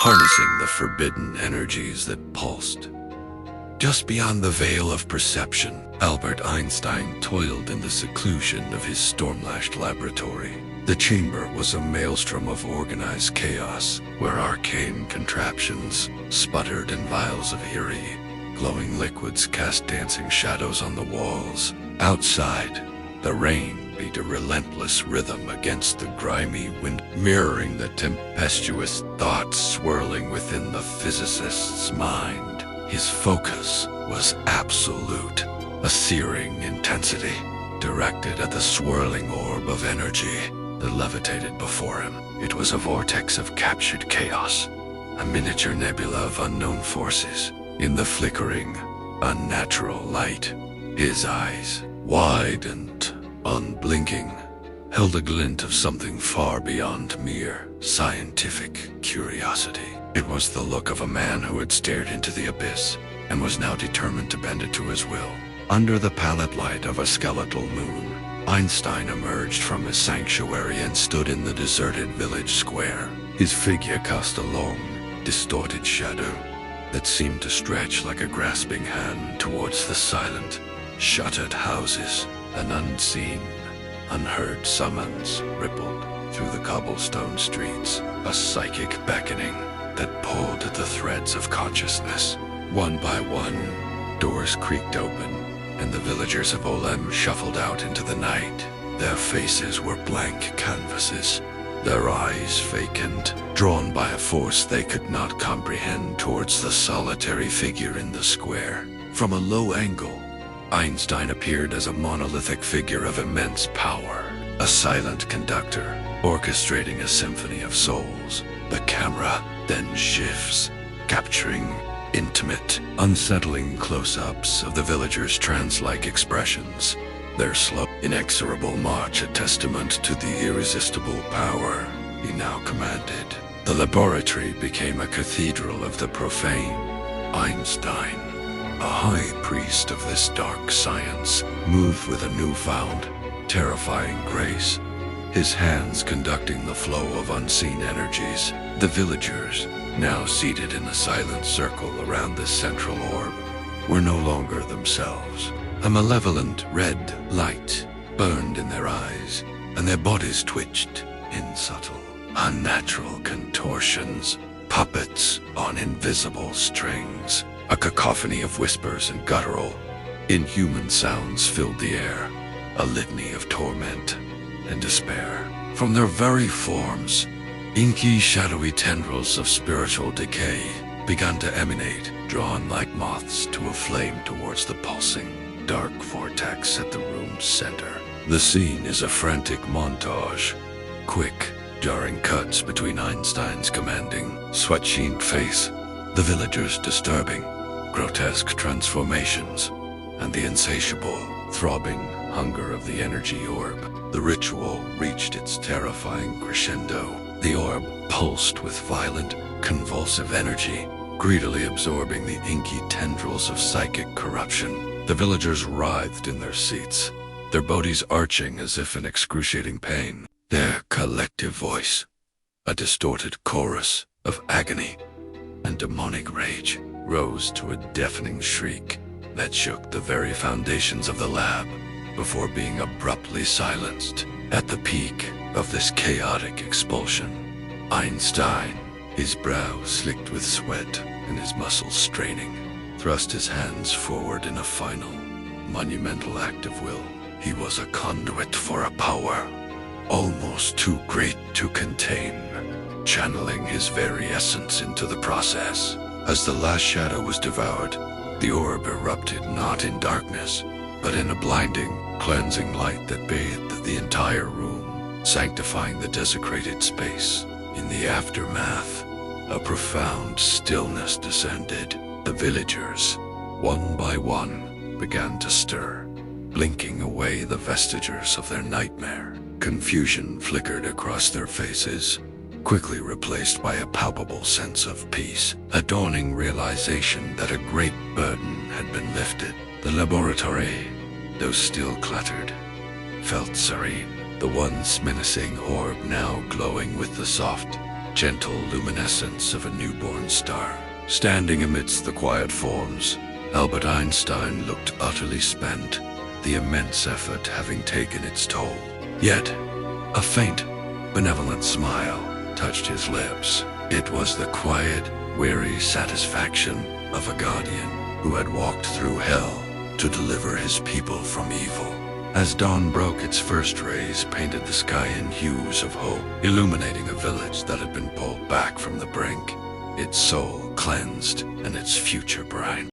harnessing the forbidden energies that pulsed. Just beyond the veil of perception, Albert Einstein toiled in the seclusion of his storm-lashed laboratory. The chamber was a maelstrom of organized chaos, where arcane contraptions sputtered in vials of eerie, glowing liquids cast dancing shadows on the walls. Outside, the rain beat a relentless rhythm against the grimy wind, mirroring the tempestuous thoughts swirling within the physicist's mind. His focus was absolute, a searing intensity, directed at the swirling orb of energy that levitated before him. It was a vortex of captured chaos, a miniature nebula of unknown forces. In the flickering, unnatural light, his eyes, wide and unblinking, held a glint of something far beyond mere scientific curiosity. It was the look of a man who had stared into the abyss and was now determined to bend it to his will. Under the pallid light of a skeletal moon, Einstein emerged from his sanctuary and stood in the deserted village square. His figure cast a long, distorted shadow that seemed to stretch like a grasping hand towards the silent, shuttered houses. An unseen, unheard summons rippled through the cobblestone streets, a psychic beckoning that pulled at the threads of consciousness. One by one, doors creaked open, and the villagers of Olem shuffled out into the night. Their faces were blank canvases, their eyes vacant, drawn by a force they could not comprehend towards the solitary figure in the square. From a low angle, Einstein appeared as a monolithic figure of immense power, a silent conductor, orchestrating a symphony of souls. The camera then shifts, capturing intimate, unsettling close-ups of the villagers' trance-like expressions, their slow, inexorable march a testament to the irresistible power he now commanded. The laboratory became a cathedral of the profane. Einstein, a high priest of this dark science, moved with a newfound, terrifying grace, his hands conducting the flow of unseen energies. The villagers, now seated in a silent circle around this central orb, were no longer themselves. A malevolent red light burned in their eyes, and their bodies twitched in subtle, unnatural contortions, puppets on invisible strings. A cacophony of whispers and guttural, inhuman sounds filled the air, a litany of torment and despair. From their very forms, inky, shadowy tendrils of spiritual decay began to emanate, drawn like moths to a flame towards the pulsing, dark vortex at the room's center. The scene is a frantic montage, quick, jarring cuts between Einstein's commanding, sweat-sheened face, the villagers' disturbing, grotesque transformations, and the insatiable, throbbing hunger of the energy orb. The ritual reached its terrifying crescendo. The orb pulsed with violent, convulsive energy, greedily absorbing the inky tendrils of psychic corruption. The villagers writhed in their seats, their bodies arching as if in excruciating pain. Their collective voice, a distorted chorus of agony and demonic rage, rose to a deafening shriek that shook the very foundations of the lab before being abruptly silenced. At the peak of this chaotic expulsion, Einstein, his brow slicked with sweat and his muscles straining, thrust his hands forward in a final, monumental act of will. He was a conduit for a power almost too great to contain, channeling his very essence into the process. As the last shadow was devoured, the orb erupted not in darkness, but in a blinding, cleansing light that bathed the entire room, sanctifying the desecrated space. In the aftermath, a profound stillness descended. The villagers, one by one, began to stir, blinking away the vestiges of their nightmare. Confusion flickered across their faces, quickly replaced by a palpable sense of peace, a dawning realization that a great burden had been lifted. The laboratory, though still cluttered, felt serene, the once menacing orb now glowing with the soft, gentle luminescence of a newborn star. Standing amidst the quiet forms, Albert Einstein looked utterly spent, the immense effort having taken its toll. Yet, a faint, benevolent smile touched his lips. It was the quiet, weary satisfaction of a guardian who had walked through hell to deliver his people from evil. As dawn broke, its first rays painted the sky in hues of hope, illuminating a village that had been pulled back from the brink, its soul cleansed and its future bright.